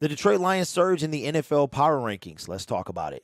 The Detroit Lions surge in the NFL power rankings. Let's talk about it.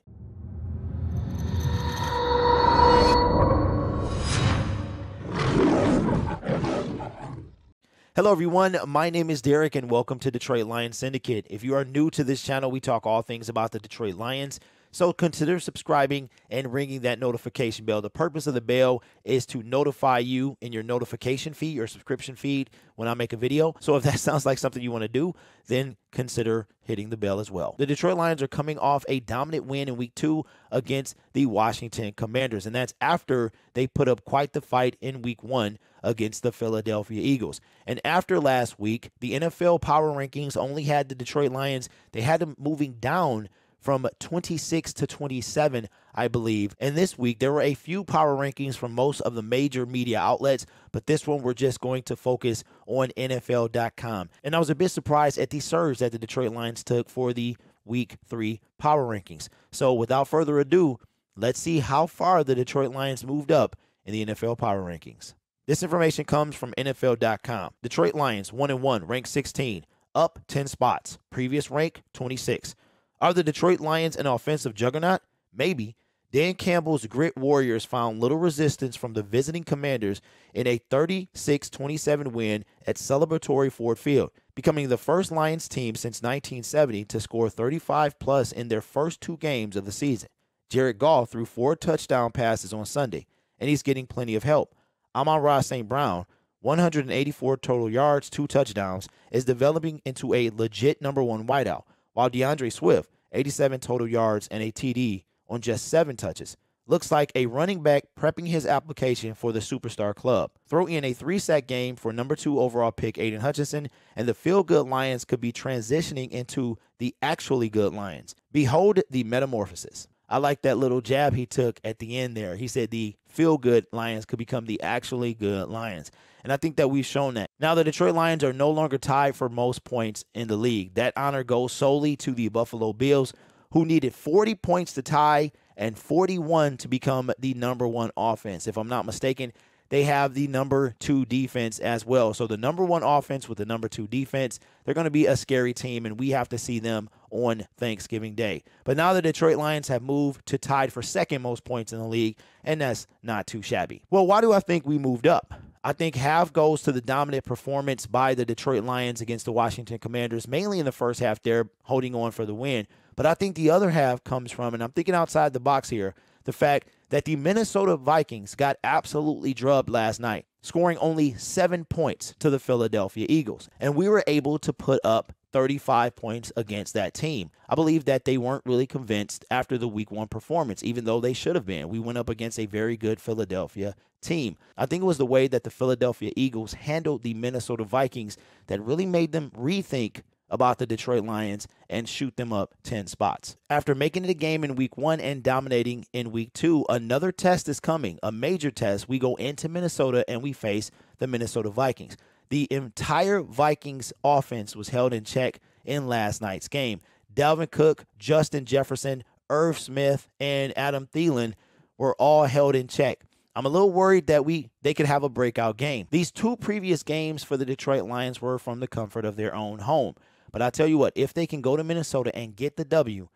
Hello everyone, my name is Derek and welcome to Detroit Lions Syndicate. If you are new to this channel, we talk all things about the Detroit Lions, so consider subscribing and ringing that notification bell. The purpose of the bell is to notify you in your notification feed, your subscription feed, when I make a video. So if that sounds like something you want to do, then consider hitting the bell as well. The Detroit Lions are coming off a dominant win in Week 2 against the Washington Commanders, and that's after they put up quite the fight in Week 1 against the Philadelphia Eagles. And after last week, the NFL power rankings only had the Detroit Lions, they had them moving down from 26 to 27, I believe. And this week, there were a few power rankings from most of the major media outlets, but this one we're just going to focus on NFL.com. And I was a bit surprised at the surge that the Detroit Lions took for the Week 3 power rankings. So without further ado, let's see how far the Detroit Lions moved up in the NFL power rankings. This information comes from NFL.com. Detroit Lions 1-1, ranked 16, up 10 spots. Previous rank 26. Are the Detroit Lions an offensive juggernaut? Maybe. Dan Campbell's Grit Warriors found little resistance from the visiting Commanders in a 36-27 win at celebratory Ford Field, becoming the first Lions team since 1970 to score 35-plus in their first 2 games of the season. Jared Goff threw 4 touchdown passes on Sunday, and he's getting plenty of help. Amon-Ra St. Brown, 184 total yards, 2 touchdowns, is developing into a legit number 1 wideout, while DeAndre Swift, 87 total yards and a TD on just 7 touches. Looks like a running back prepping his application for the superstar club. Throw in a 3-sack game for number 2 overall pick Aiden Hutchinson, and the feel-good Lions could be transitioning into the actually good Lions. Behold the metamorphosis. I like that little jab he took at the end there. He said the feel-good Lions could become the actually good Lions. And I think that we've shown that. Now, the Detroit Lions are no longer tied for most points in the league. That honor goes solely to the Buffalo Bills, who needed 40 points to tie and 41 to become the number 1 offense. If I'm not mistaken, they have the number 2 defense as well. So the number 1 offense with the number 2 defense, they're going to be a scary team, and we have to see them on Thanksgiving Day. But now the Detroit Lions have moved to tied for second most points in the league, and that's not too shabby. Well, why do I think we moved up? I think half goes to the dominant performance by the Detroit Lions against the Washington Commanders, mainly in the first half there, holding on for the win. But I think the other half comes from, and I'm thinking outside the box here, the fact that the Minnesota Vikings got absolutely drubbed last night, scoring only 7 points to the Philadelphia Eagles. And we were able to put up 35 points against that team. I believe that they weren't really convinced after the Week 1 performance, even though they should have been. We went up against a very good Philadelphia team. I think it was the way that the Philadelphia Eagles handled the Minnesota Vikings that really made them rethink about the Detroit Lions and shoot them up 10 spots. After making it a game in Week 1 and dominating in Week 2, another test is coming, a major test. We go into Minnesota and we face the Minnesota Vikings. The entire Vikings offense was held in check in last night's game. Dalvin Cook, Justin Jefferson, Irv Smith, and Adam Thielen were all held in check. I'm a little worried that they could have a breakout game. These 2 previous games for the Detroit Lions were from the comfort of their own home. But I tell you what, if they can go to Minnesota and get the W,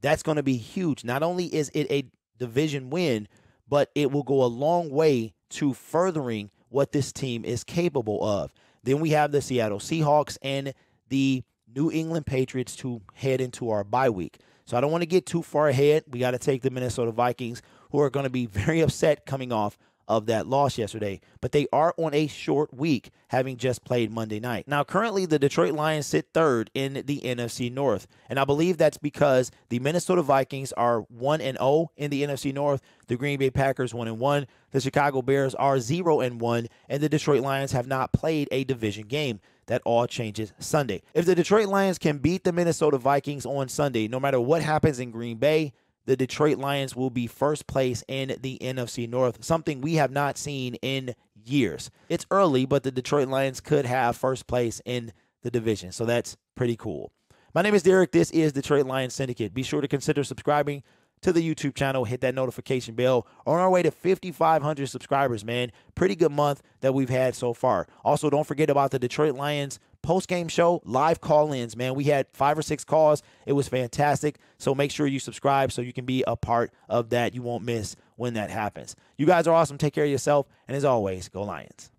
that's going to be huge. Not only is it a division win, but it will go a long way to furthering what this team is capable of. Then we have the Seattle Seahawks and the New England Patriots to head into our bye week. So I don't want to get too far ahead. We got to take the Minnesota Vikings, who are going to be very upset coming off of that loss yesterday, but they are on a short week, having just played Monday night. Now, currently, the Detroit Lions sit 3rd in the NFC North, and I believe that's because the Minnesota Vikings are 1-0 in the NFC North, the Green Bay Packers 1-1, the Chicago Bears are 0-1, and the Detroit Lions have not played a division game. That all changes Sunday. If the Detroit Lions can beat the Minnesota Vikings on Sunday, no matter what happens in Green Bay, the Detroit Lions will be first place in the NFC North, something we have not seen in years. It's early, but the Detroit Lions could have first place in the division, so that's pretty cool. My name is Derek. This is Detroit Lions Syndicate. Be sure to consider subscribing to the YouTube channel. Hit that notification bell. On our way to 5,500 subscribers, man. Pretty good month that we've had so far. Also, don't forget about the Detroit Lions post-game show, live call-ins, man. We had 5 or 6 calls. It was fantastic. So make sure you subscribe so you can be a part of that. You won't miss when that happens. You guys are awesome. Take care of yourself. And as always, go Lions.